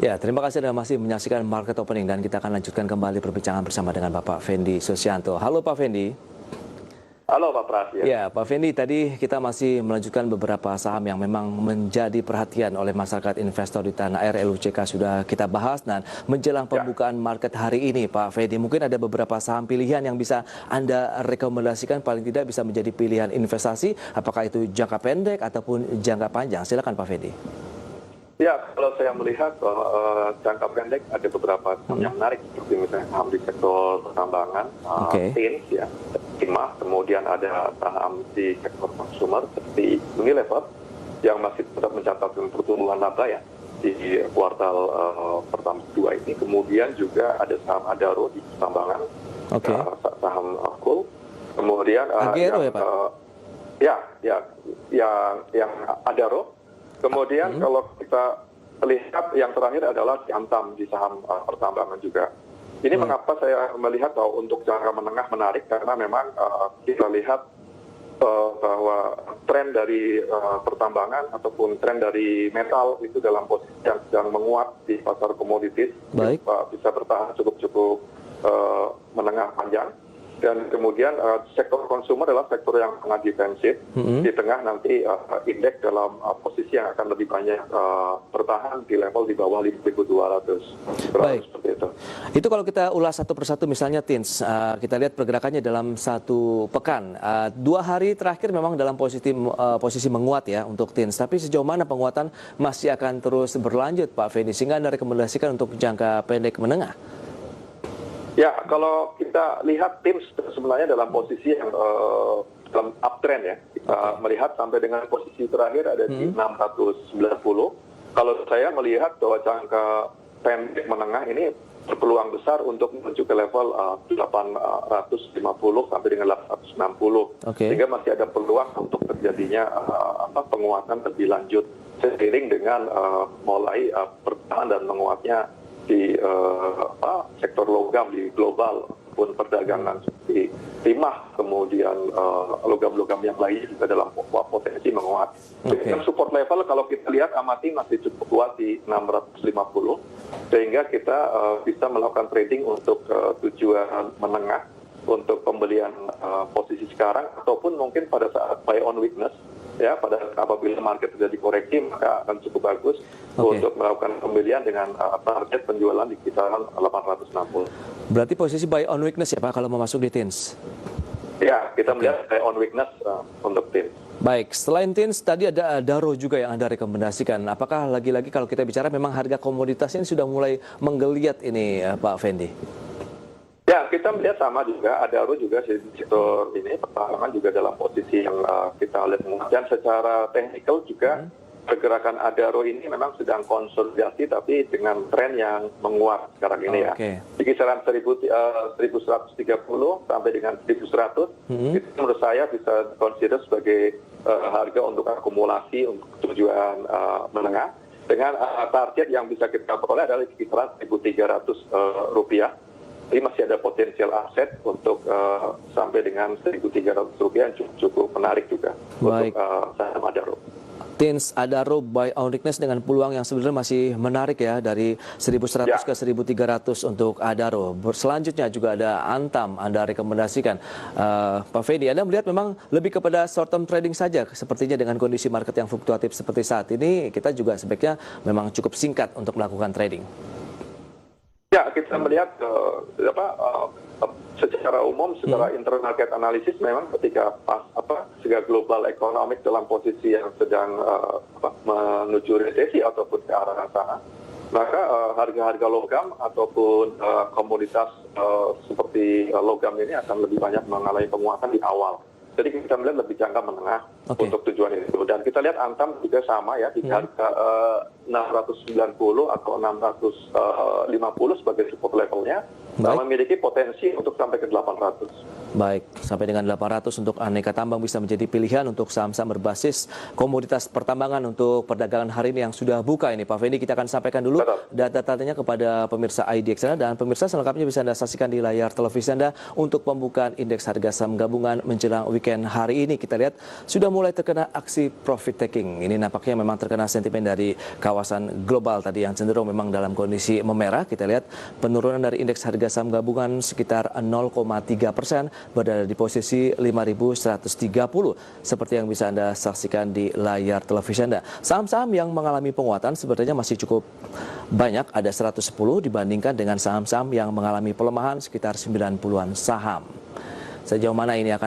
Ya, terima kasih Anda masih menyaksikan Market Opening dan kita akan lanjutkan kembali perbincangan bersama dengan Bapak Fendi Susianto. Halo Pak Fendi. Halo Pak Pras. Ya, Pak Fendi, tadi kita masih melanjutkan beberapa saham yang memang menjadi perhatian oleh masyarakat investor di tanah air. LUCK sudah kita bahas dan menjelang pembukaan market hari ini, Pak Fendi, mungkin ada beberapa saham pilihan yang bisa Anda rekomendasikan, paling tidak bisa menjadi pilihan investasi, apakah itu jangka pendek ataupun jangka panjang. Silakan Pak Fendi. Ya, kalau saya melihat jangka pendek ada beberapa saham yang menarik, seperti misalnya saham di sektor pertambangan, TINS, ya, timah, kemudian ada saham di sektor konsumer seperti Unilever yang masih tetap mencatatkan pertumbuhan laba ya di kuartal pertama kedua ini. Kemudian juga ada saham Adaro di pertambangan, saham coal. Kemudian Agero, ya Pak? Yang Adaro. Kemudian kalau kita lihat yang terakhir adalah Antam di saham pertambangan juga. Ini mengapa saya melihat bahwa untuk jangka menengah menarik, karena memang kita lihat bahwa tren dari pertambangan ataupun tren dari metal itu dalam posisi yang sedang menguat di pasar komoditis, bisa bertahan cukup menengah panjang. Dan kemudian sektor konsumer adalah sektor yang sangat defensif di tengah nanti indeks dalam posisi yang akan lebih banyak bertahan di level di bawah 5.200. Baik. Seperti itu. Itu kalau kita ulas satu persatu, misalnya TINS, kita lihat pergerakannya dalam satu pekan. 2 hari terakhir memang dalam posisi menguat ya untuk TINS. Tapi sejauh mana penguatan masih akan terus berlanjut Pak Fendi, sehingga Anda rekomendasikan untuk jangka pendek menengah? Ya, kalau kita lihat TINS sebenarnya dalam posisi yang dalam uptrend ya. Kita melihat sampai dengan posisi terakhir ada di 690. Kalau saya melihat bahwa jangka pendek menengah ini berpeluang besar untuk menuju ke level 850 sampai dengan 860. Sehingga masih ada peluang untuk terjadinya penguatan lebih lanjut seiring dengan mulai bertahan dan menguatnya di sektor logam di global pun perdagangan seperti timah, kemudian logam-logam yang lain juga dalam potensi menguat. Dengan support level kalau kita lihat amati masih cukup kuat di 650, sehingga kita bisa melakukan trading untuk tujuan menengah untuk pembelian posisi sekarang, ataupun mungkin pada saat buy on weakness. Ya, apabila market terjadi koreksi maka akan cukup bagus untuk melakukan pembelian dengan target penjualan di kisaran 860. Berarti posisi buy on weakness ya Pak kalau mau masuk di TINS? Ya, kita melihat buy on weakness untuk TINS. Baik, selain TINS tadi ada Adaro juga yang Anda rekomendasikan. Apakah lagi-lagi kalau kita bicara memang harga komoditas ini sudah mulai menggeliat ini Pak Fendi? Ya, kita melihat sama juga, Adaro juga di sektor ini, pertambangan juga dalam posisi yang kita lihat. Dan secara teknikal juga pergerakan Adaro ini memang sedang konsolidasi, tapi dengan tren yang menguat sekarang ini ya. Di kisaran 1130 sampai dengan 1100, itu menurut saya bisa consider sebagai harga untuk akumulasi untuk tujuan menengah. Dengan target yang bisa kita peroleh adalah di kisaran 1.300 rupiah. Jadi masih ada potensial aset untuk sampai dengan 1.300 rupiah cukup menarik juga untuk saham Adaro. TINS Adaro buy on weakness dengan peluang yang sebenarnya masih menarik ya, dari 1.100 ke 1.300 untuk Adaro. Selanjutnya juga ada Antam Anda rekomendasikan. Pak Fendi, Anda melihat memang lebih kepada short term trading saja sepertinya dengan kondisi market yang fluktuatif seperti saat ini, kita juga sebaiknya memang cukup singkat untuk melakukan trading. Ya, kita melihat secara umum, secara internal market analysis memang ketika global economic dalam posisi yang sedang menuju resesi ataupun ke arah sana, maka harga-harga logam ataupun komoditas seperti logam ini akan lebih banyak mengalami penguatan di awal. Jadi kita melihat lebih jangka menengah untuk tujuan itu. Dan kita lihat Antam juga sama ya, di harga 690 atau 650 sebagai support levelnya. memiliki potensi untuk sampai ke 800. Baik, sampai dengan 800 untuk aneka tambang bisa menjadi pilihan untuk saham-saham berbasis komoditas pertambangan untuk perdagangan hari ini yang sudah buka ini. Pak Fendi, kita akan sampaikan dulu data-datanya kepada pemirsa IDX Anda, dan pemirsa selengkapnya bisa Anda saksikan di layar televisi Anda untuk pembukaan indeks harga saham gabungan menjelang weekend hari ini. Kita lihat sudah mulai terkena aksi profit taking. Ini nampaknya memang terkena sentimen dari kawasan global tadi yang cenderung memang dalam kondisi memerah. Kita lihat penurunan dari indeks harga saham gabungan sekitar 0,3%. Berada di posisi 5.130 seperti yang bisa Anda saksikan di layar televisi Anda. Saham-saham yang mengalami penguatan sebenarnya masih cukup banyak, ada 110 dibandingkan dengan saham-saham yang mengalami pelemahan sekitar 90-an saham. Sejauh mana ini akan